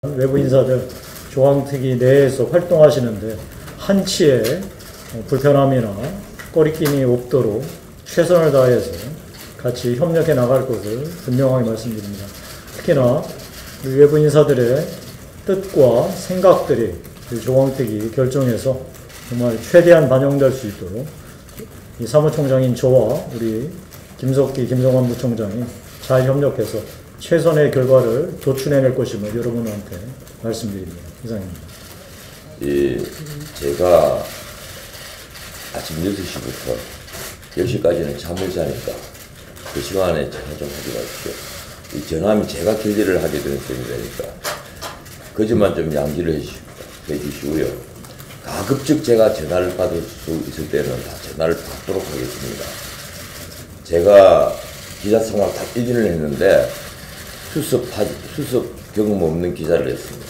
외부 인사들 조항특위 내에서 활동하시는데 한치의 불편함이나 꺼리낌이 없도록 최선을 다해서 같이 협력해 나갈 것을 분명하게 말씀드립니다. 특히나 외부 인사들의 뜻과 생각들이 조항특위 결정에서 정말 최대한 반영될 수 있도록 이 사무총장인 저와 우리 김석기, 김성환 부총장이 잘 협력해서 최선의 결과를 도출해낼 것임을 여러분한테 말씀드립니다. 이상입니다. 제가 아침 6시부터 10시까지는 잠을 자니까 그 시간에 전화 좀 하지 마십시오. 이 전화하면 제가 결제를 하게 되는 셈이니까 그 점만 좀 양지를 해주시고요. 가급적 제가 전화를 받을 수 있을 때는 다 전화를 받도록 하겠습니다. 제가 기자 생활 다 1년을 했는데 수습 경험 없는 기자를 했습니다.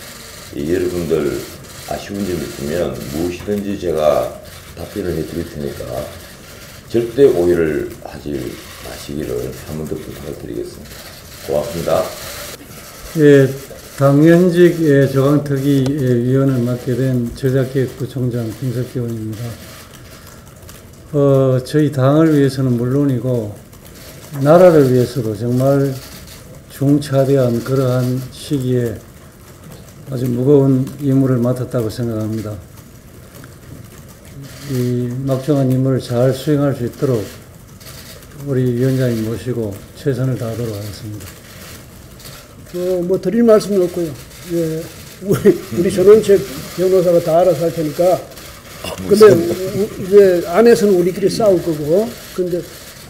여러분들 아쉬운 점이 있으면 무엇이든지 제가 답변을 해드릴 테니까 절대 오해를 하지 마시기를 한 번 더 부탁을 드리겠습니다. 고맙습니다. 예, 당연직 조항특위 위원을 맡게 된 전략기획부총장 김석기 의원입니다. 저희 당을 위해서는 물론이고 나라를 위해서도 정말 중차대한 그러한 시기에 아주 무거운 임무를 맡았다고 생각합니다. 이 막중한 임무를 잘 수행할 수 있도록 우리 위원장님 모시고 최선을 다하도록 하겠습니다. 뭐 드릴 말씀은 없고요. 예, 우리 전원책 변호사가 다 알아서 할 테니까. 근데 이제 안에서는 우리끼리 싸울 거고. 근데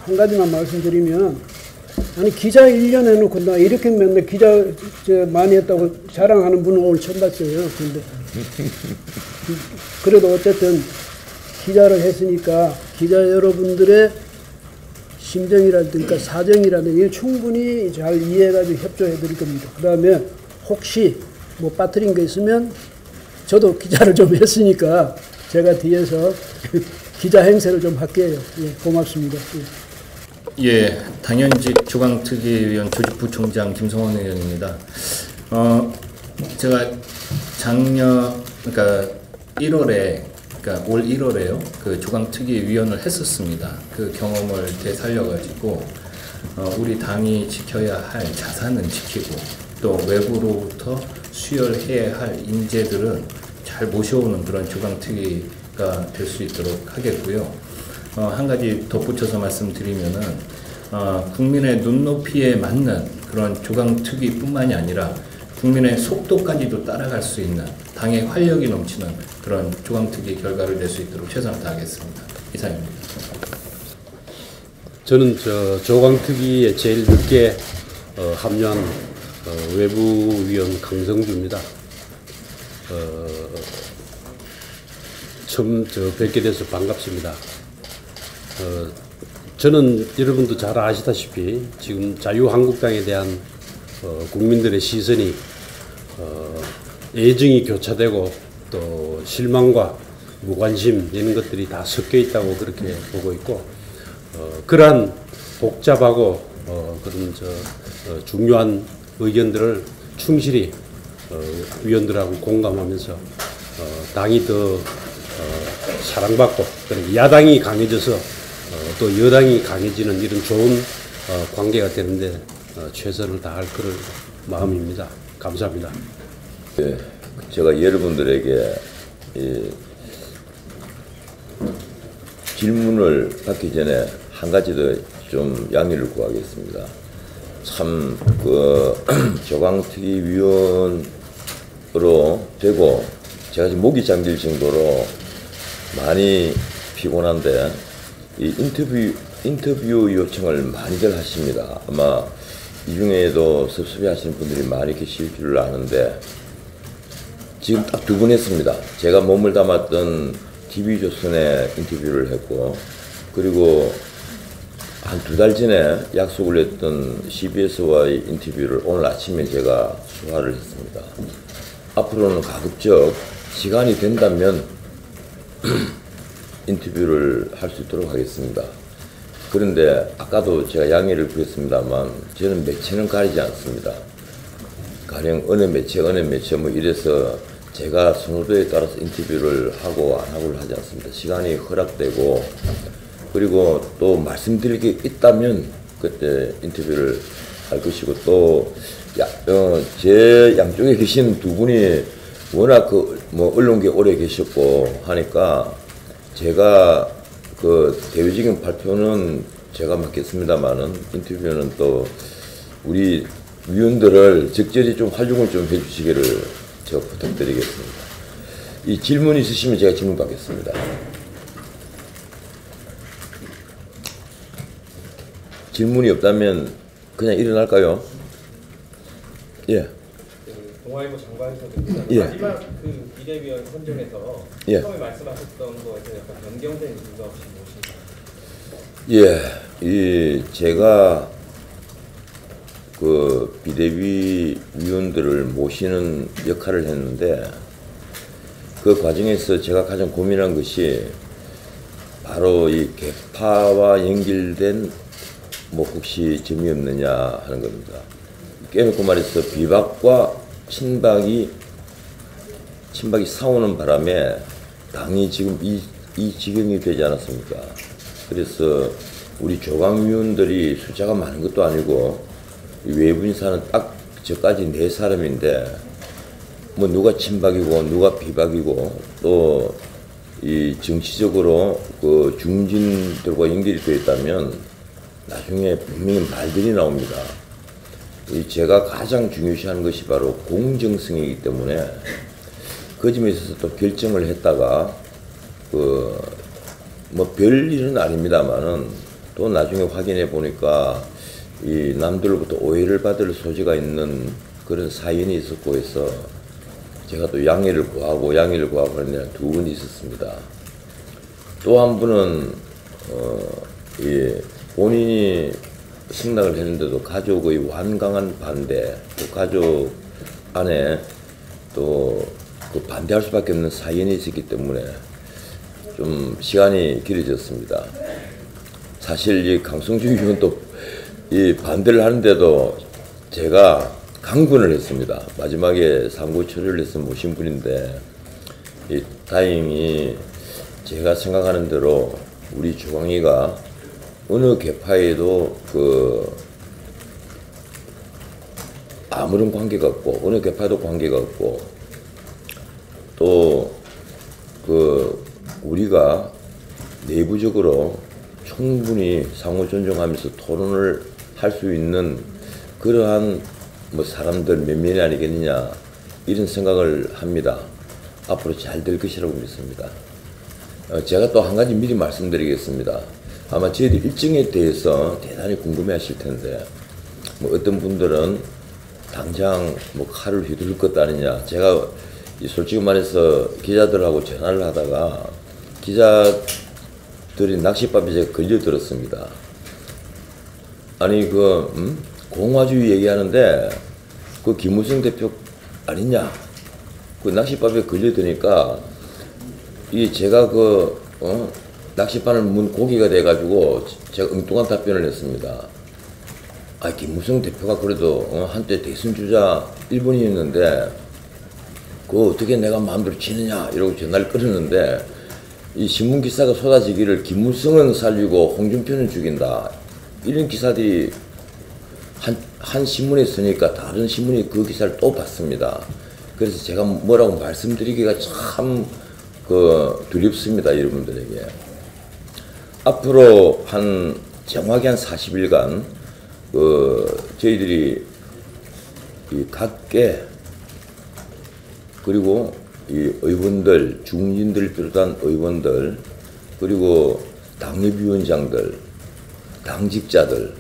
한 가지만 말씀드리면, 아니 기자 1년 해놓고 나 이렇게 맨날 기자 많이 했다고 자랑하는 분은 오늘 처음 봤어요. 근데 그래도 어쨌든 기자를 했으니까 기자 여러분들의 심정이라든가 사정이라든가 충분히 잘 이해해가지고 협조해 드릴 겁니다. 그 다음에 혹시 뭐 빠뜨린 거 있으면 저도 기자를 좀 했으니까 제가 뒤에서 기자 행세를 좀 할게요. 예, 고맙습니다. 예, 당연직 조강특위위원 조직부총장 김성환 의원입니다. 제가 작년 그러니까 1월에 그러니까 올 1월에요. 그 조강특위위원을 했었습니다. 그 경험을 되살려가지고 우리 당이 지켜야 할 자산은 지키고 또 외부로부터 수혈해야 할 인재들은 잘 모셔오는 그런 조강특위가 될 수 있도록 하겠고요. 한 가지 덧붙여서 말씀드리면은 국민의 눈높이에 맞는 그런 조강특위뿐만이 아니라 국민의 속도까지도 따라갈 수 있는 당의 활력이 넘치는 그런 조강특위 결과를 낼 수 있도록 최선을 다하겠습니다. 이상입니다. 저는 조강특위에 제일 늦게 합류한 외부위원 강성주입니다. 처음 뵙게 돼서 반갑습니다. 저는 여러분도 잘 아시다시피 지금 자유한국당에 대한 국민들의 시선이 애정이 교차되고 또 실망과 무관심 이런 것들이 다 섞여 있다고 그렇게 보고 있고 그러한 복잡하고 그런 중요한 의견들을 충실히 위원들하고 공감하면서 당이 더 사랑받고 야당이 강해져서 또 여당이 강해지는 이런 좋은 관계가 되는데 최선을 다할 그럴 마음입니다. 감사합니다. 예, 제가 여러분들에게 질문을 받기 전에 한 가지 더 좀 양해를 구하겠습니다. 참 조강특위위원으로 되고 제가 지금 목이 잠길 정도로 많이 피곤한데 이 인터뷰 요청을 많이들 하십니다. 아마 이 중에도 섭섭해 하시는 분들이 많이 계실 줄 아는데 지금 딱 2번 했습니다. 제가 몸을 담았던 TV조선에 인터뷰를 했고 그리고 한 2달 전에 약속을 했던 CBS와의 인터뷰를 오늘 아침에 제가 소화를 했습니다. 앞으로는 가급적 시간이 된다면 인터뷰를 할 수 있도록 하겠습니다. 그런데 아까도 제가 양해를 구했습니다만 저는 매체는 가리지 않습니다. 가령 어느 매체 뭐 이래서 제가 선호도에 따라서 인터뷰를 하고 안 하고를 하지 않습니다. 시간이 허락되고 그리고 또 말씀드릴 게 있다면 그때 인터뷰를 할 것이고 또 제 양쪽에 계신 두 분이 워낙 뭐 언론계에 오래 계셨고 하니까 제가 그 대외적인 발표는 제가 맡겠습니다만은 인터뷰는 또 우리 위원들을 적절히 좀 활용을 좀 해주시기를 제가 부탁드리겠습니다. 이 질문 있으시면 제가 질문 받겠습니다. 질문이 없다면 그냥 일어날까요? 예. 동아일보 장관에서도 예. 마지막 그 비대위원 선정에서 예. 처음에 말씀하셨던 거에서 약간 변경된 이유가 혹시 무엇인가요? 예, 제가 그 비대위 위원들을 모시는 역할을 했는데 그 과정에서 제가 가장 고민한 것이 바로 이 계파와 연결된 뭐 혹시 점이 없느냐 하는 겁니다. 깨놓고 말해서 비박과 친박이 싸우는 바람에 당이 지금 이 지경이 되지 않았습니까? 그래서 우리 조강위원들이 숫자가 많은 것도 아니고 외부 인사는 딱 저까지 4사람인데 뭐 누가 친박이고 누가 비박이고 또 이 정치적으로 그 중진들과 연결이 되어 있다면 나중에 분명히 말들이 나옵니다. 제가 가장 중요시하는 것이 바로 공정성이기 때문에 그 점에 있어서 또 결정을 했다가 뭐 별일은 아닙니다만은 또 나중에 확인해 보니까 이 남들로부터 오해를 받을 소지가 있는 그런 사연이 있었고 해서 제가 또 양해를 구하고 하는 데는 2분이 있었습니다. 또 한 분은 본인이 승낙을 했는데도 가족의 완강한 반대, 또 가족 안에 또 그 반대할 수밖에 없는 사연이 있었기 때문에 좀 시간이 길어졌습니다. 사실 이 강성주 의원도 이 반대를 하는데도 제가 강권을 했습니다. 마지막에 상고 처리를 해서 모신 분인데 다행히 제가 생각하는 대로 우리 조광희가 어느 계파에도 아무런 관계가 없고 어느 계파에도 관계가 없고 또 우리가 내부적으로 충분히 상호 존중하면서 토론을 할 수 있는 그러한 뭐 사람들 몇 명이 아니겠느냐 이런 생각을 합니다. 앞으로 잘 될 것이라고 믿습니다. 제가 또 한 가지 미리 말씀드리겠습니다. 아마 저희들 일정에 대해서 대단히 궁금해 하실 텐데 뭐 어떤 분들은 당장 뭐 칼을 휘두를 것 아니냐. 제가 솔직히 말해서 기자들하고 전화를 하다가 기자들이 낚싯밥에 제가 걸려들었습니다. 아니 공화주의 얘기하는데 그 김무성 대표 아니냐. 그 낚싯밥에 걸려드니까 제가 낚싯바늘 문 고기가 돼가지고 제가 엉뚱한 답변을 했습니다. 김무성 대표가 그래도 한때 대선 주자 1번이었는데 그거 어떻게 내가 마음대로 치느냐 이러고 전화를 끊었는데 이 신문 기사가 쏟아지기를 김무성은 살리고 홍준표는 죽인다 이런 기사들이 한 신문에 쓰니까 다른 신문이 그 기사를 또 봤습니다. 그래서 제가 뭐라고 말씀드리기가 참 두렵습니다, 여러분들에게. 앞으로 정확히 한 40일간 저희들이 각계 그리고 이 의원들, 중진들을 비롯한 의원들 그리고 당협위원장들, 당직자들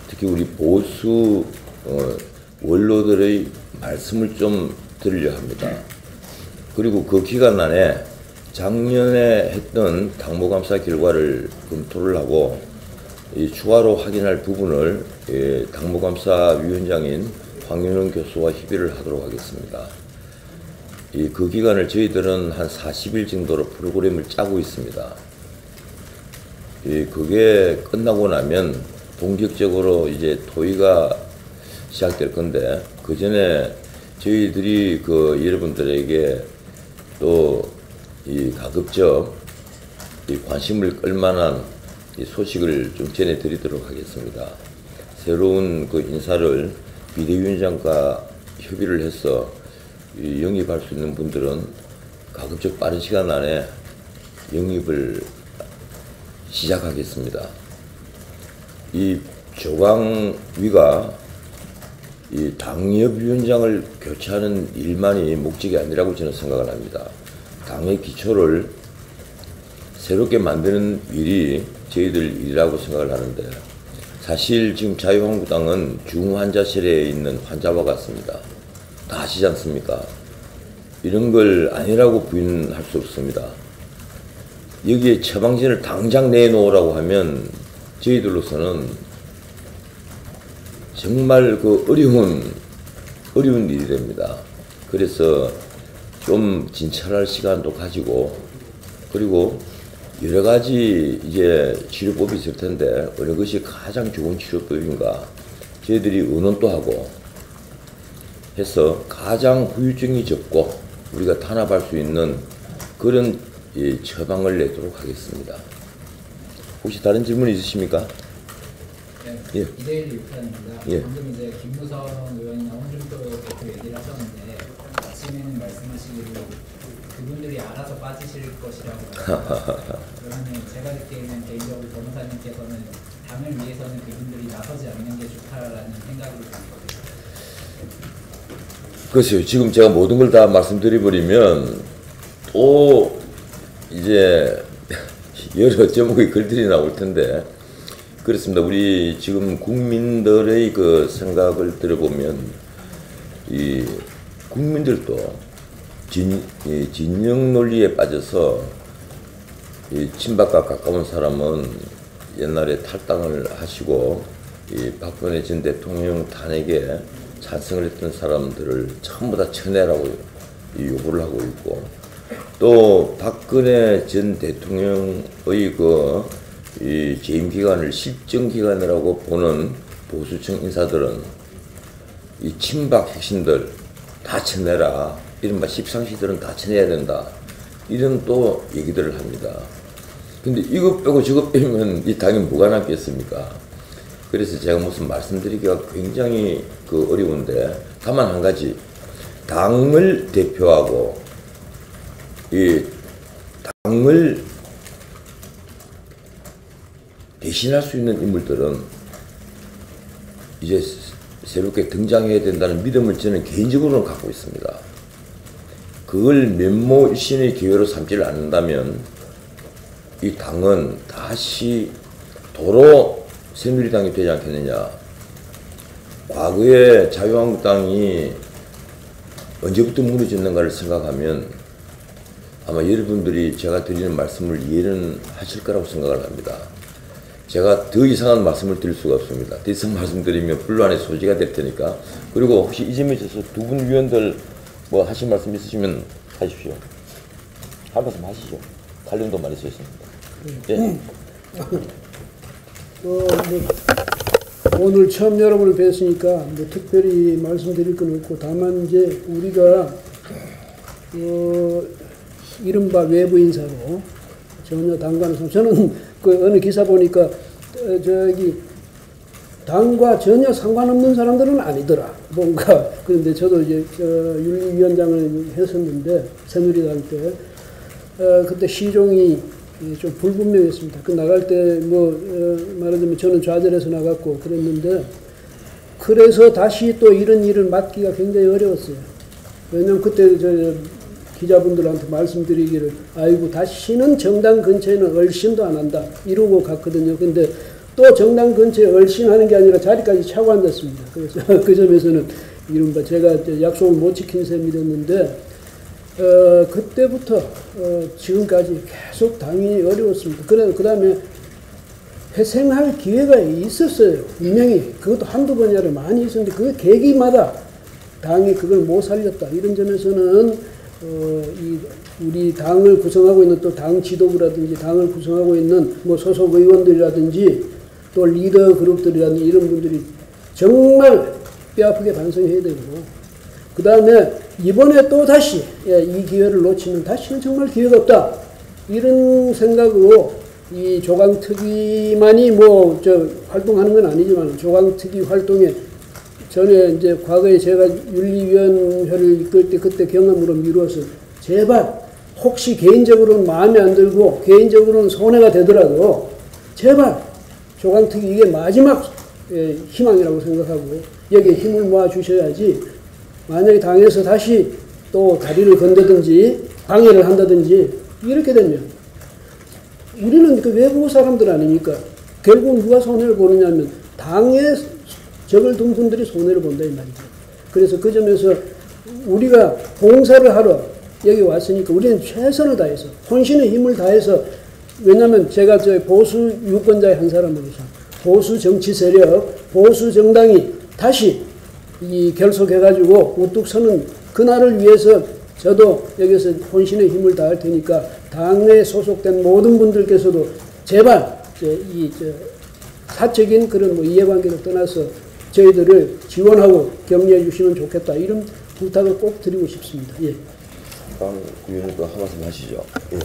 특히 우리 보수 원로들의 말씀을 좀 들으려 합니다. 그리고 그 기간 안에 작년에 했던 당무감사 결과를 검토를 하고 추가로 확인할 부분을 당무감사위원장인 황윤원 교수와 협의를 하도록 하겠습니다. 그 기간을 저희들은 한 40일 정도로 프로그램을 짜고 있습니다. 그게 끝나고 나면 본격적으로 이제 토의가 시작될 건데 그 전에 저희들이 그 여러분들에게 또 이 가급적 이 관심을 끌만한 이 소식을 좀 전해드리도록 하겠습니다. 새로운 그 인사를 비대위원장과 협의를 해서 이 영입할 수 있는 분들은 가급적 빠른 시간 안에 영입을 시작하겠습니다. 이 조광위가 이 당협위원장을 교체하는 일만이 목적이 아니라고 저는 생각을 합니다. 당의 기초를 새롭게 만드는 일이 저희들 일이라고 생각을 하는데, 사실 지금 자유한국당은 중환자실에 있는 환자와 같습니다. 다 아시지 않습니까? 이런 걸 아니라고 부인할 수 없습니다. 여기에 처방전을 당장 내놓으라고 하면 저희들로서는 정말 그 어려운 일이 됩니다. 그래서 좀 진찰할 시간도 가지고, 그리고 여러 가지 이제 치료법이 있을 텐데 어느 것이 가장 좋은 치료법인가 저희들이 의논도 하고 해서 가장 후유증이 적고 우리가 탄압할 수 있는 그런 처방을 내도록 하겠습니다. 혹시 다른 질문 있으십니까? 네, 예. 이대일 유편입니다. 예. 방금 이제 김무성 의원이나 홍준표 대표 얘기를 하셨는데 아침에는 말씀하시기로 그분들이 알아서 빠지실 것이라고 그러면 제가 듣기에는 개인적으로 변호사님께서는 당을 위해서는 그분들이 나서지 않는 게 좋다라는 생각이 들거든요. 글쎄요, 지금 제가 모든 걸 다 말씀드려버리면 또 이제 여러 제목의 글들이 나올 텐데, 그렇습니다. 우리 지금 국민들의 그 생각을 들어보면 이 국민들도 진영 논리에 빠져서 이 친박과 가까운 사람은 옛날에 탈당을 하시고 이 박근혜 전 대통령 탄핵에 찬성을 했던 사람들을 전부 다 쳐내라고 요구를 하고 있고, 또 박근혜 전 대통령의 이 재임 기간을 실정 기간이라고 보는 보수층 인사들은 이 친박 핵심들 다 쳐내라, 이른바 십상시들은 다 쳐내야 된다, 이런 또 얘기들을 합니다. 근데 이것 빼고 저것 빼면 이 당이 뭐가 남겠습니까? 그래서 제가 무슨 말씀드리기가 굉장히 그 어려운데, 다만 한 가지, 당을 대표하고 이 당을 대신할 수 있는 인물들은 이제 새롭게 등장해야 된다는 믿음을 저는 개인적으로는 갖고 있습니다. 그걸 면모 일신의 기회로 삼지를 않는다면 이 당은 다시 도로 새누리당이 되지 않겠느냐. 과거에 자유한국당이 언제부터 무너졌는가를 생각하면 아마 여러분들이 제가 드리는 말씀을 이해는 하실 거라고 생각을 합니다. 제가 더 이상한 말씀을 드릴 수가 없습니다. 더 이상 말씀드리면 분란의 소지가 될 테니까. 그리고 혹시 이 점에 있어서 두 분 위원들 뭐 하실 말씀 있으시면 하십시오. 할 말씀 하시죠. 칼럼도 많이 써 있습니다. 예. 오늘 처음 여러분을 뵀으니까 뭐 특별히 말씀드릴 건 없고, 다만 이제 우리가 이른바 외부 인사로 전혀 당과는, 저는 그 어느 기사 보니까 저기 당과 전혀 상관없는 사람들은 아니더라 뭔가. 그런데 저도 이제 윤리위원장을 했었는데 새누리당 때 그때 시종이 좀 불분명했습니다. 그 나갈 때 뭐 말하자면 저는 좌절해서 나갔고 그랬는데, 그래서 다시 또 이런 일을 맡기가 굉장히 어려웠어요. 왜냐면 그때 저 기자분들한테 말씀드리기를, 아이고 다시는 정당 근처에는 얼씬도 안 한다 이러고 갔거든요. 근데 또 정당 근처에 얼씬하는 게 아니라 자리까지 차고 앉았습니다. 그래서 그 점에서는 이른바 제가 약속을 못 지킨 셈이 됐는데, 그때부터 지금까지 계속 당이 어려웠습니다. 그 다음에 회생할 기회가 있었어요. 분명히 그것도 한두 번이 아니라 많이 있었는데 그 계기마다 당이 그걸 못 살렸다. 이런 점에서는 우리 당을 구성하고 있는 또 당 지도부라든지 당을 구성하고 있는 뭐 소속 의원들이라든지 또 리더 그룹들이라든지 이런 분들이 정말 뼈아프게 반성해야 되고, 그 다음에 이번에 또 다시 이 기회를 놓치면 다시는 정말 기회가 없다, 이런 생각으로 이 조강특위만이 뭐 활동하는 건 아니지만 조강특위 활동에 전에 이제 과거에 제가 윤리위원회를 이끌 때 그때 경험으로 미루어서 제발 혹시 개인적으로는 마음에 안 들고 개인적으로는 손해가 되더라도 제발 조강특위 이게 마지막 희망이라고 생각하고 여기에 힘을 모아 주셔야지, 만약에 당에서 다시 또 다리를 건다든지 방해를 한다든지 이렇게 되면 우리는 그 외부 사람들 아닙니까? 결국 누가 손해를 보느냐면 당에 적을 둔 분들이 손해를 본다 이 말이죠. 그래서 그 점에서 우리가 봉사를 하러 여기 왔으니까 우리는 최선을 다해서 혼신의 힘을 다해서, 왜냐하면 제가 보수 유권자의 한 사람으로서 보수 정치 세력, 보수 정당이 다시 이 결속해가지고 우뚝 서는 그날을 위해서 저도 여기서 혼신의 힘을 다할 테니까 당에 소속된 모든 분들께서도 제발 사적인 그런 뭐 이해관계를 떠나서 저희들을 지원하고 격려해 주시면 좋겠다, 이런 부탁을 꼭 드리고 싶습니다. 예. 강 의원님 한 말씀 하시죠. 예.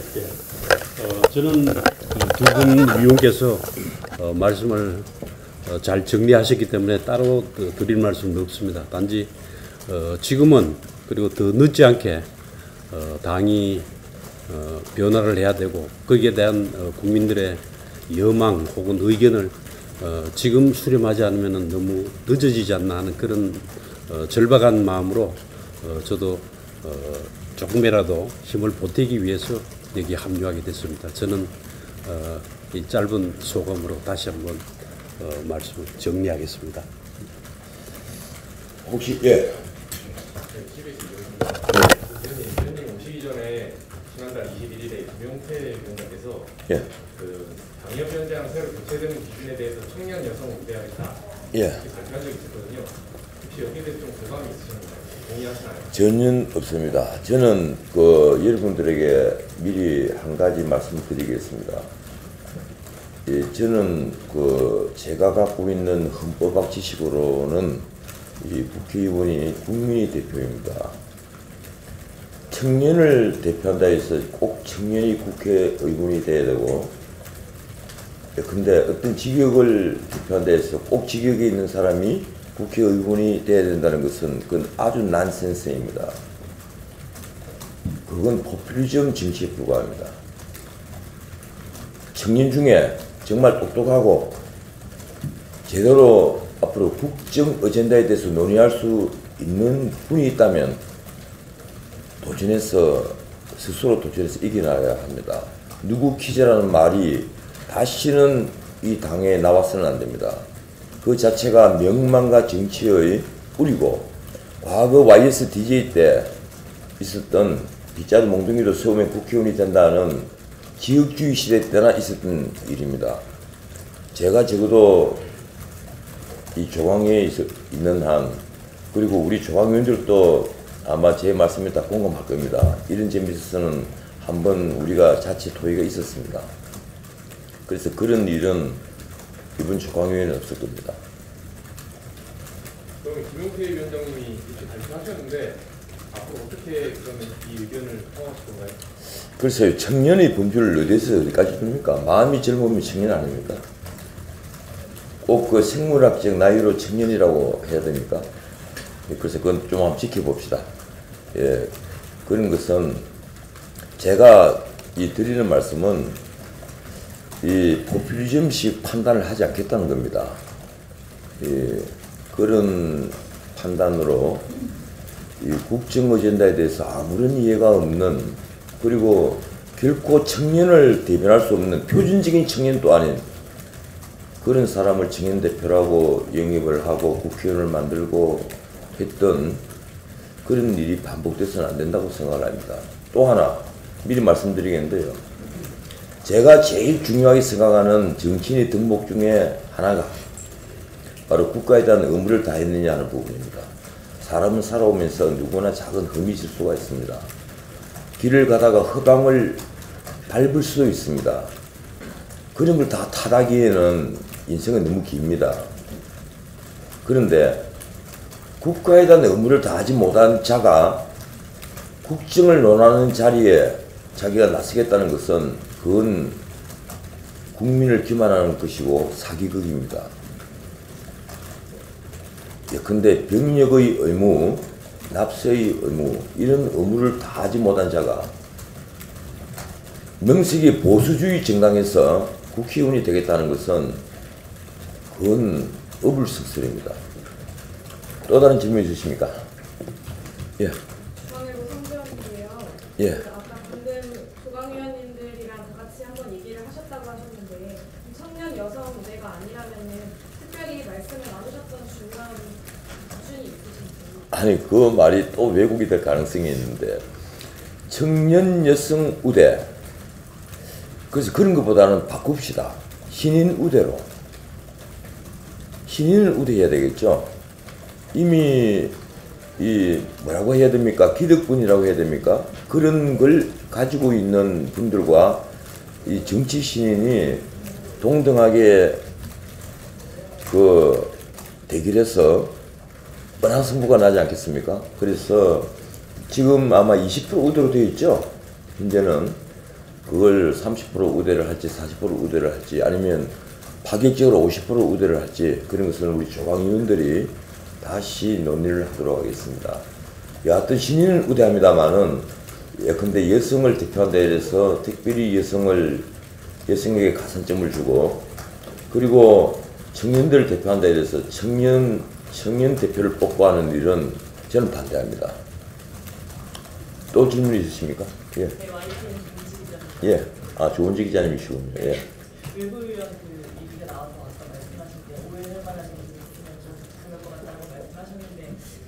저는 두 분 위원께서 말씀을 잘 정리하셨기 때문에 따로 드릴 말씀은 없습니다. 단지 지금은 그리고 더 늦지 않게 당이 변화를 해야 되고 거기에 대한 국민들의 여망 혹은 의견을 지금 수렴하지 않으면 너무 늦어지지 않나 하는 그런 절박한 마음으로 저도 조금이라도 힘을 보태기 위해서 여기 합류하게 됐습니다. 저는 이 짧은 소감으로 다시 한번 말씀을 정리하겠습니다. 혹시 예. 위원님 오시기 전에 지난달 21일에 김용태 위원장께서 예. 그 당협위원장 새로 교체되는 기준에 대해서 청년 여성 우대하겠다 예. 이렇게 발표한 적이 있었거든요. 혹시 여기에 대해서 좀 공감이 있으신가요? 동의하시나요? 전혀 없습니다. 저는 그 여러분들에게 미리 한 가지 말씀드리겠습니다. 예, 저는 그 제가 갖고 있는 헌법학 지식으로는 이 국회의원이 국민의 대표입니다. 청년을 대표한다 해서 꼭 청년이 국회의원이 돼야 되고, 근데 어떤 직역을 대표한다 해서 꼭 직역에 있는 사람이 국회의원이 돼야 된다는 것은 그건 아주 난센스입니다. 그건 포퓰리즘 정치에 불과합니다. 청년 중에 정말 똑똑하고 제대로 앞으로 국정 어젠다에 대해서 논의할 수 있는 분이 있다면 스스로 도전해서 이겨나가야 합니다. 누구 퀴즈라는 말이 다시는 이 당에 나와서는 안 됩니다. 그 자체가 명망과 정치의 뿌리고, 과거 YSDJ 때 있었던 빗자루 몽둥이로 세우면 국회의원이 된다는 지역주의 시대 때나 있었던 일입니다. 제가 적어도 이 조광에 있는 한, 그리고 우리 조광위원들도 아마 제 말씀에 다 공감할 겁니다. 이런 점에 있어서는 한번 우리가 자체 토의가 있었습니다. 그래서 그런 일은 이번 조광위원회는 없을 겁니다. 그러면 김용태 위원장님이 이렇게 발표하셨는데 앞으로 어떻게 그러면 이 의견을 통하실 건가요? 글쎄요, 청년의 범주를 어디서 어디까지 줍니까? 마음이 젊으면 청년 아닙니까? 꼭 그 생물학적 나이로 청년이라고 해야 됩니까? 그래서 그건 좀 한번 지켜봅시다. 예, 그런 것은 제가 드리는 말씀은 이 포퓰리즘식 판단을 하지 않겠다는 겁니다. 예, 그런 판단으로 이 국정 어젠다에 대해서 아무런 이해가 없는, 그리고 결코 청년을 대변할 수 없는 표준적인 청년도 아닌 그런 사람을 청년 대표라고 영입을 하고 국회의원을 만들고 했던 그런 일이 반복돼서는 안 된다고 생각을 합니다. 또 하나 미리 말씀드리겠는데요. 제가 제일 중요하게 생각하는 정치인의 덕목 중에 하나가 바로 국가에 대한 의무를 다했느냐 하는 부분입니다. 사람은 살아오면서 누구나 작은 흠이 있을 수가 있습니다. 길을 가다가 허강을 밟을 수도 있습니다. 그런 걸 다 탓하기에는 인생은 너무 깁니다. 그런데 국가에 대한 의무를 다하지 못한 자가 국정을 논하는 자리에 자기가 나서겠다는 것은 그건 국민을 기만하는 것이고 사기극입니다. 예컨대 병력의 의무, 납세의 의무, 이런 의무를 다하지 못한 자가 명색이 보수주의 정당에서 국회의원이 되겠다는 것은 그건 어불성설입니다. 또 다른 질문 있으십니까? 예. 중앙일보 성주현인데요. 예. 아까 방금 조강위원님들이랑 다 같이 한번 얘기를 하셨다고 하셨는데 청년 여성 무대가 아니라면은 특별히 말씀을 나누셨던 중요한 기준이 있으신지. 아니 그 말이 또 왜곡이 될 가능성이 있는데 청년 여성 우대 그래서 그런 것보다는 바꿉시다. 신인 우대로 신인을 우대해야 되겠죠. 이미 이 뭐라고 해야 됩니까? 기득권이라고 해야 됩니까? 그런 걸 가지고 있는 분들과 이 정치 신인이 동등하게 그 대결해서 뻔한 승부가 나지 않겠습니까? 그래서 지금 아마 20% 우대로 되어 있죠. 현재는 그걸 30% 우대를 할지 40% 우대를 할지 아니면 파격적으로 50% 우대를 할지 그런 것을 우리 조강위원들이 다시 논의를 하도록 하겠습니다. 여하튼 신인은 우대합니다만은 예컨대 여성을 대표한다 해서 특별히 여성에게 가산점을 주고 그리고 청년들을 대표한다 해서 청년 대표를 뽑고 하는 일은 저는 반대합니다. 또 질문 있으십니까? 예. 네, YTN 김지기자입니다. 예. 아, 조은지 기자님이시군요. 예. 외부 의원 그 얘기가 나와서 아까 말씀하신 게 오해할 만한 점이 있으면 좀 그럴 것 같다고 말씀하셨는데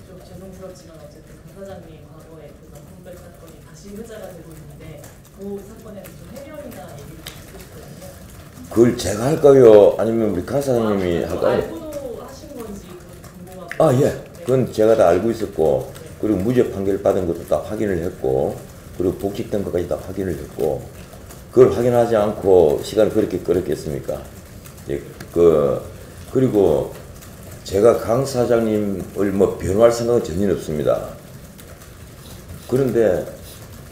좀 죄송스럽지만 어쨌든 강사장님 과거에 그 성범죄 사건이 다시 회자가 되고 있는데 그 사건에 좀 해명이나 얘기를 좀 듣고 싶거든요. 그걸 제가 할까요? 아니면 우리 강사장님이 할까요? 알고도 하신 건지 궁금하고. 아, 예. 그건 제가 다 알고 있었고 그리고 무죄 판결 받은 것도 다 확인을 했고 그리고 복직된 것까지 다 확인을 했고 그걸 확인하지 않고 시간을 그렇게 끌었겠습니까? 예, 그리고 제가 강 사장님을 뭐 변호할 생각은 전혀 없습니다. 그런데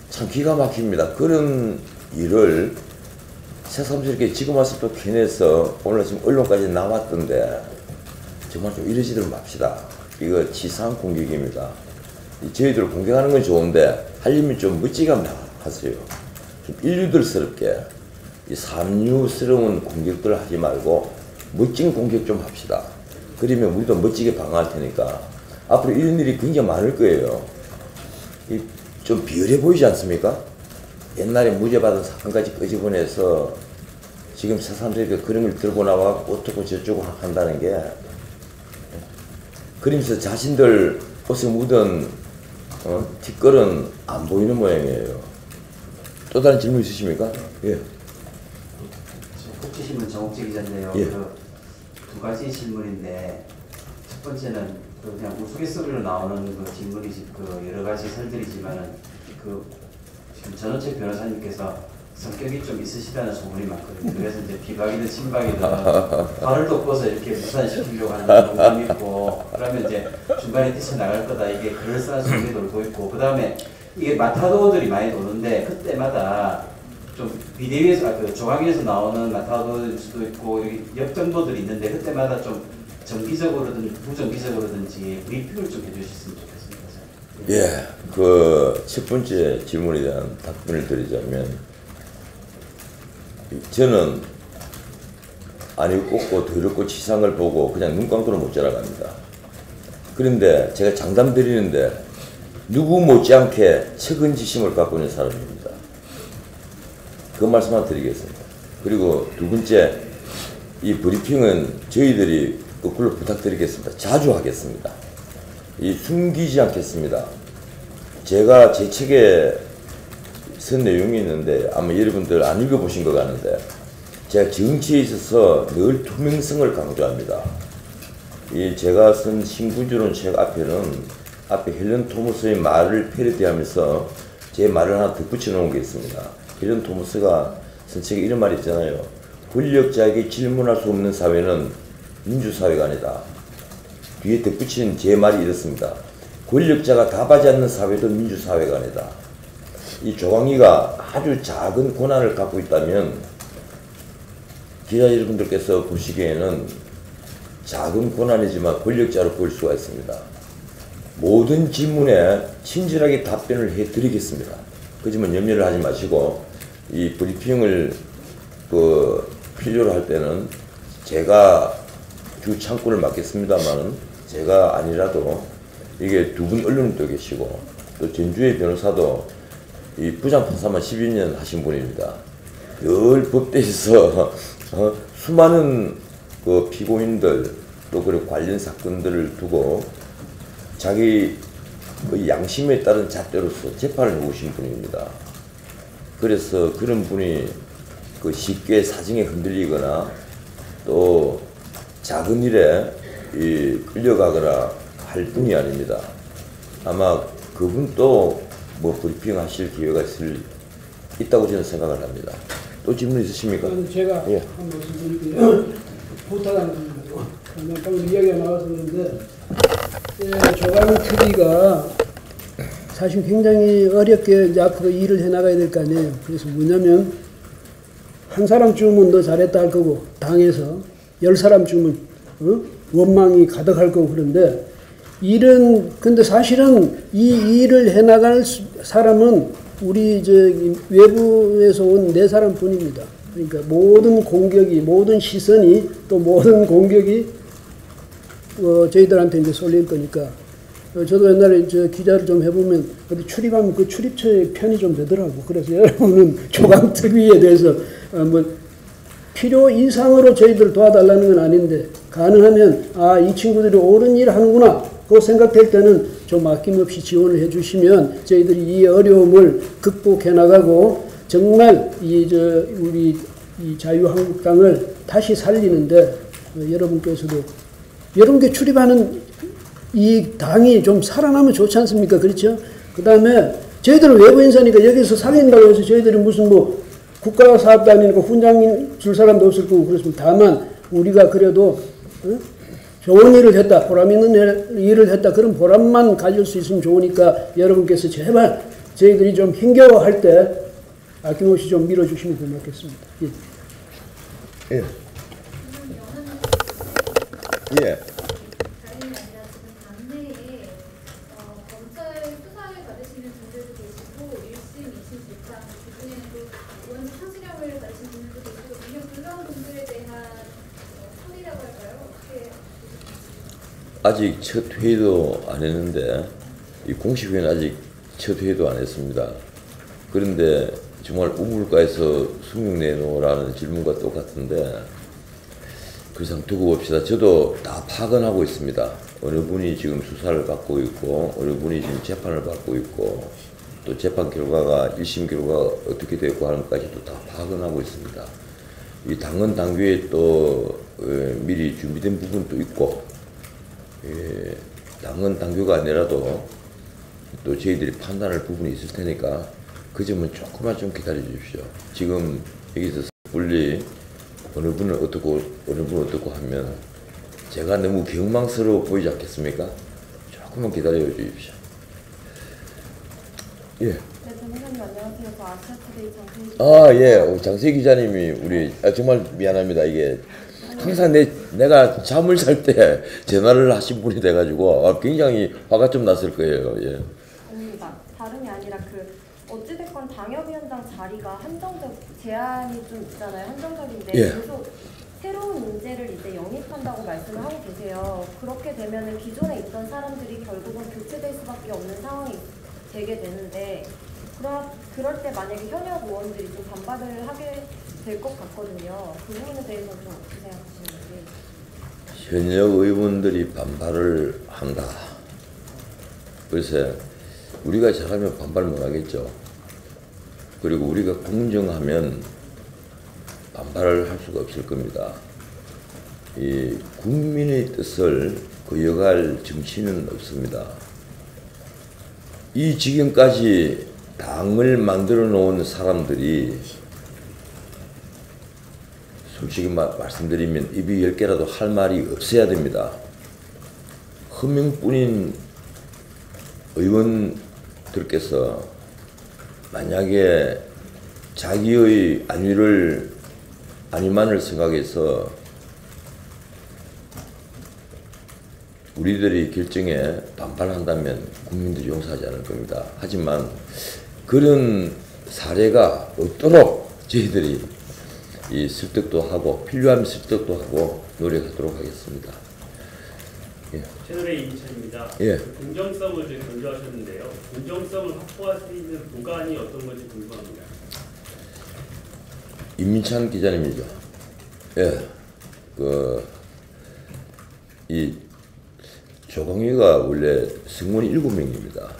참 기가 막힙니다. 그런 일을 새삼스럽게 지금 와서 또 캐내서 오늘 지금 언론까지 나왔던데 정말 좀 이러지들 맙시다. 이거 치사한 공격입니다. 저희들 공격하는 건 좋은데 하려면 좀 멋지게 한번 하세요. 좀 인류들스럽게 이 삼류스러운 공격들 하지 말고 멋진 공격 좀 합시다. 그러면 우리도 멋지게 방어할 테니까 앞으로 이런 일이 굉장히 많을 거예요. 좀 비열해 보이지 않습니까? 옛날에 무죄 받은 사건까지 끄집어내서 지금 새삼스럽게 그런 걸 들고 나와 어떻고 저쩌고 한다는 게 그러면서 자신들 옷에 묻은 뒷걸은 안 보이는 모양이에요. 또 다른 질문 있으십니까? 예. 국제신문 정옥재 기자인데요. 예. 두 가지 질문인데 첫 번째는 그냥 우스갯소리로 나오는 그 질문이 여러 가지 설들이지만은 지금 전원책 변호사님께서 성격이 좀 있으시다는 소문이 많거든요. 그래서 이제 비박이든 친박이든 발을 돋궈서 이렇게 무산시키려고 하는 농담이 있고 그러면 이제 중간에 뛰쳐나갈 거다 이게 그럴싸한 소문이 돌고 있고 그 다음에 이게 마타도들이 많이 도는데 그때마다 좀 비대위에서 조강위에서 나오는 마타도일 수도 있고 역정도들이 있는데 그때마다 좀 정기적으로든 부정기적으로든지 브리핑을 좀 해주셨으면 좋겠습니다. 예, 그 첫 번째 질문에 대한 답변을 드리자면 저는 아니 웃고 더럽고 치사한 걸 보고 그냥 눈 감고는 못 자라갑니다. 그런데 제가 장담 드리는데 누구 못지않게 측은지심을 갖고 있는 사람입니다. 그 말씀만 드리겠습니다. 그리고 두 번째, 이 브리핑은 저희들이 거꾸로 부탁드리겠습니다. 자주 하겠습니다. 숨기지 않겠습니다. 제가 제 책에 쓴 내용이 있는데 아마 여러분들 안 읽어보신 것 같은데 제가 정치에 있어서 늘 투명성을 강조합니다. 제가 쓴 신구주론 책 앞에 헬런 토머스의 말을 패러디하면서 제 말을 하나 덧붙여 놓은 게 있습니다. 헬런 토머스가 쓴 책에 이런 말이 있잖아요. 권력자에게 질문할 수 없는 사회는 민주사회가 아니다. 뒤에 덧붙이는 제 말이 이렇습니다. 권력자가 답하지 않는 사회도 민주사회가 아니다. 이 조광희가 아주 작은 권한을 갖고 있다면 기자 여러분들께서 보시기에는 작은 권한이지만 권력자로 보일 수가 있습니다. 모든 질문에 친절하게 답변을 해드리겠습니다. 그렇지만 염려를 하지 마시고 이 브리핑을 필요로 할 때는 제가 주 창구를 맡겠습니다만 제가 아니라도 이게 두 분 언론인도 계시고 또 전주의 변호사도 이 부장판사만 12년 하신 분입니다. 늘 법대에서 수많은 피고인들 또 그리고 관련 사건들을 두고 자기 양심에 따른 잣대로서 재판을 해오신 분입니다. 그래서 그런 분이 쉽게 사정에 흔들리거나 또 작은 일에 끌려가거나 할 분이 아닙니다. 아마 그분도 브리핑 하실 기회가 있다고 저는 생각을 합니다. 또 질문 있으십니까? 제가 예. 한 말씀 드릴게요. 부탁하는 겁니다. 방금 이야기가 나와서 그런데 조광희 특위가 사실 굉장히 어렵게 이제 앞으로 일을 해나가야 될 거 아니에요. 그래서 뭐냐면 한 사람쯤은 더 잘했다 할 거고 당에서 10사람쯤은 원망이 가득할 거고 그런데 근데 사실은 이 일을 해나갈 사람은 우리 외부에서 온 4사람 뿐입니다. 그러니까 모든 공격이, 모든 시선이 또 모든 공격이 저희들한테 이제 쏠릴 거니까 저도 옛날에 기자를 좀 해보면 어디 출입하면 그 출입처에 편이 좀 되더라고. 그래서 여러분은 조광특위에 대해서 필요 이상으로 저희들 도와달라는 건 아닌데 가능하면 이 친구들이 옳은 일을 하는구나 그 생각될 때는 좀 아낌없이 지원을 해주시면 저희들이 이 어려움을 극복해 나가고 정말 우리 이 자유한국당을 다시 살리는데 여러분께 출입하는 이 당이 좀 살아나면 좋지 않습니까? 그렇죠? 그 다음에 저희들은 외부 인사니까 여기서 살린다고 해서 저희들이 무슨 국가사업단이니까 훈장 줄 사람도 없을 거고 그렇습니다. 다만 우리가 그래도 좋은 일을 했다, 보람 있는 일을 했다, 그런 보람만 가질 수 있으면 좋으니까 여러분께서 제발 저희들이 좀 힘겨워할 때 아낌없이 좀 밀어주시면 고맙겠습니다. 예. 예. 예. 다름이 아니라 지금 당내에 검찰 수사를 받으시는 분들도 계시고 1심, 2심 재판 그중에는 또 의원직 상실형을 받으신 분들도 계시고 그런 분들에 대한 처리라고 할까요? 어떻게 아직 첫 회의도 안 했는데 이 공식 회의는 아직 첫 회의도 안 했습니다. 그런데 정말 우물가에서 숭늉 내놓으라는 질문과 똑같은데 그래서 두고 봅시다. 저도 다 파악은 하고 있습니다. 어느 분이 지금 수사를 받고 있고 어느 분이 지금 재판을 받고 있고 또 재판 결과가 1심 결과가 어떻게 되고 하는 것까지도 다 파악은 하고 있습니다. 이 당헌 당규에 또 미리 준비된 부분도 있고 당헌 당규가 아니라도 또 저희들이 판단할 부분이 있을 테니까 그 점은 조금만 좀 기다려 주십시오. 지금 여기서 섣불리 어느 분은 어떻고 어느 분은 어떻고 하면 제가 너무 경망스러워 보이지 않겠습니까? 조금만 기다려 주십시오. 예. 네, 변호사님 안녕하세요. 저 아시아투데이 장세희 예. 장세희 기자님이 우리 정말 미안합니다. 이게 항상 내가 잠을 잘 때 전화를 하신 분이 돼가지고 굉장히 화가 좀 났을 거예요. 예. 아닙니다. 다름이 아니라 어찌됐건 당협위원장 자리가 제한이 좀 있잖아요. 한정적인데 예. 계속 새로운 인재를 이제 영입한다고 말씀을 하고 계세요. 그렇게 되면은 기존에 있던 사람들이 결국은 교체될 수밖에 없는 상황이 되게 되는데 그럴 때 만약에 현역 의원들이 좀 반발을 하게 될 것 같거든요. 그 부분에 대해서 좀 어떻게 생각하시는지. 현역 의원들이 반발을 한다. 글쎄 우리가 잘하면 반발 못 하겠죠. 그리고 우리가 공정하면 반발을 할 수가 없을 겁니다. 이 국민의 뜻을 거역할 정치는 없습니다. 이 지경까지 당을 만들어 놓은 사람들이 솔직히 말씀드리면 입이 10개라도 할 말이 없어야 됩니다. 한 명뿐인 의원들께서 만약에 자기의 안위만을 생각해서 우리들이 결정에 반발한다면 국민들이 용서하지 않을 겁니다. 하지만 그런 사례가 없도록 저희들이 이 설득도 하고 필요하면 설득도 하고 노력하도록 하겠습니다. 예. 채널의 이민찬입니다. 예. 공정성을 좀 강조하셨는데요. 공정성을 확보할 수 있는 보관이 어떤 건지 궁금합니다. 임민찬 기자님이죠. 예. 이 조광희가 원래 승무원이 7명입니다.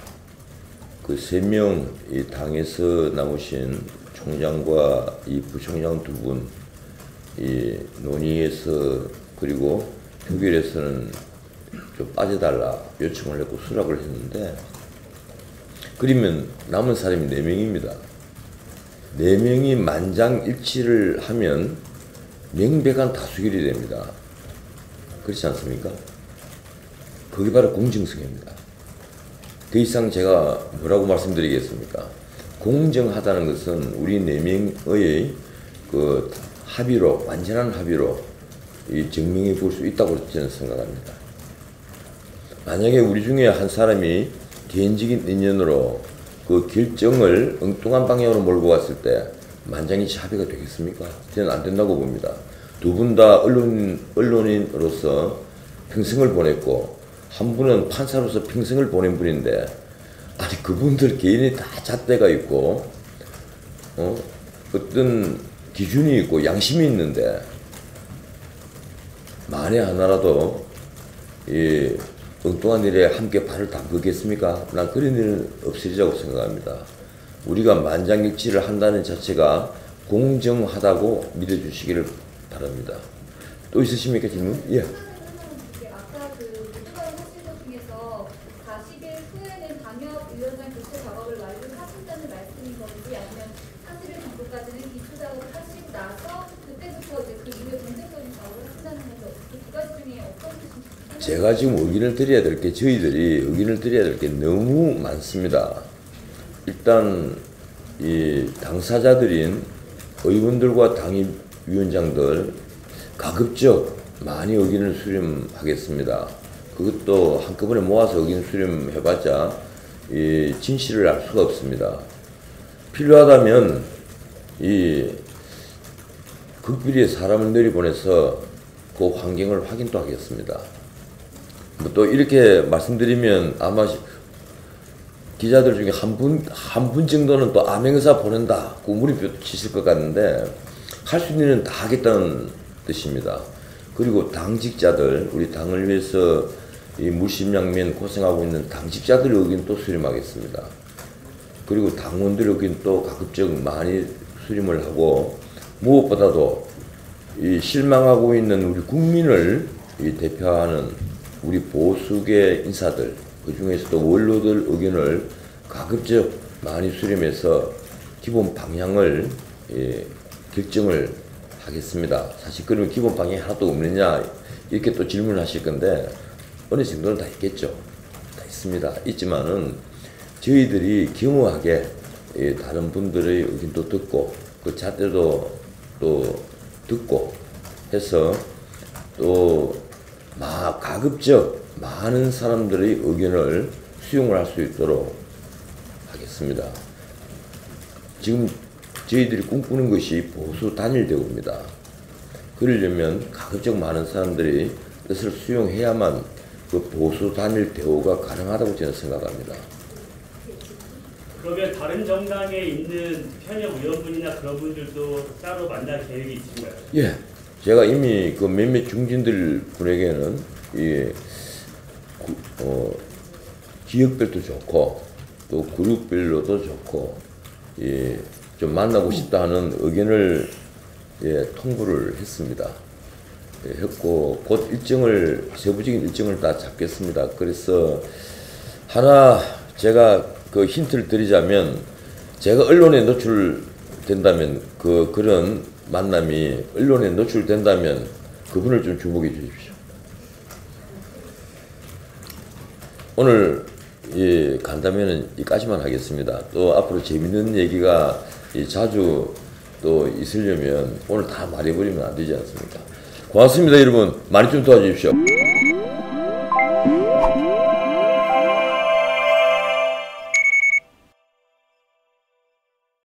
그 3명 이 당에서 나오신 총장과 이 부총장 2분 이 논의에서 그리고 표결에서는 좀 빠져달라 요청을 했고 수락을 했는데 그러면 남은 사람이 4명입니다. 4명이 만장일치를 하면 명백한 다수결이 됩니다. 그렇지 않습니까? 그게 바로 공정성입니다. 그 이상 제가 뭐라고 말씀드리겠습니까? 공정하다는 것은 우리 4명의 그 합의로, 완전한 합의로 이 증명해 볼 수 있다고 저는 생각합니다. 만약에 우리 중에 한 사람이 개인적인 인연으로 그 결정을 엉뚱한 방향으로 몰고 갔을 때 만장일치 합의가 되겠습니까? 저는 안 된다고 봅니다. 2분 다 언론인으로서 평생을 보냈고 한 분은 판사로서 평생을 보낸 분인데 아니 그분들 개인이 다 잣대가 있고 어떤 기준이 있고 양심이 있는데 만에 하나라도 이 엉뚱한 일에 함께 발을 담그겠습니까? 난 그런 일은 없으리라고 생각합니다. 우리가 만장일치를 한다는 자체가 공정하다고 믿어주시기를 바랍니다. 또 있으십니까 질문? 예. 아까 그 보도자료 하신 것 중에서 40일 후에는 당협위원장 교체 작업을 완료하신다는 말씀인 건지 아니면 30일 정도까지는 기초 작업을 하시고 나서 그때부터 이제 그 이후에 공정적인 작업을 하신다는 건지 두 가지 중에 어떤 뜻인지. 제가 지금 의견을 드려야 될 게 저희들이 의견을 드려야 될 게 너무 많습니다. 일단 이 당사자들인 의원들과 당협위원장들 가급적 많이 의견을 수렴하겠습니다. 그것도 한꺼번에 모아서 의견 수렴해봤자 이 진실을 알 수가 없습니다. 필요하다면 이 극비리에 사람을 내려보내서 그 환경을 확인도 하겠습니다. 또 이렇게 말씀드리면 아마 기자들 중에 한 분 정도는 또 암행사 보낸다 그 물음표 치실 것 같은데 할 수 있는 일은 다 하겠다는 뜻입니다. 그리고 당직자들 우리 당을 위해서 이 물심양면 고생하고 있는 당직자들의 의견 또 수렴하겠습니다. 그리고 당원들의 의견 또 가급적 많이 수렴을 하고 무엇보다도 이 실망하고 있는 우리 국민을 이 대표하는 우리 보수계 인사들 그 중에서도 원로들 의견을 가급적 많이 수렴해서 기본 방향을 결정을 하겠습니다. 사실 그러면 기본 방향이 하나도 없느냐 이렇게 또 질문하실 건데 어느 정도는 다 있겠죠. 다 있습니다. 있지만은 저희들이 겸허하게 다른 분들의 의견도 듣고 그 잣대도 또 듣고 해서 또 가급적 많은 사람들의 의견을 수용을 할 수 있도록 하겠습니다. 지금 저희들이 꿈꾸는 것이 보수 단일 대우입니다. 그러려면 가급적 많은 사람들이 뜻을 수용해야만 그 보수 단일 대우가 가능하다고 저는 생각합니다. 그러면 다른 정당에 있는 현역 의원분이나 그런 분들도 따로 만날 계획이 있으신가요? 예. 제가 이미 그 몇몇 중진들 분에게는 지역별도 좋고 또 그룹별로도 좋고 좀 만나고 싶다 하는 의견을 통보를 했습니다. 했고 곧 세부적인 일정을 다 잡겠습니다. 그래서 하나 제가 그 힌트를 드리자면 제가 언론에 노출된다면 그런 만남이 언론에 노출된다면 그분을 좀 주목해 주십시오. 오늘 간담회는 여기까지만 하겠습니다. 또 앞으로 재밌는 얘기가 자주 또 있으려면 오늘 다 말해버리면 안 되지 않습니까? 고맙습니다, 여러분. 많이 좀 도와주십시오.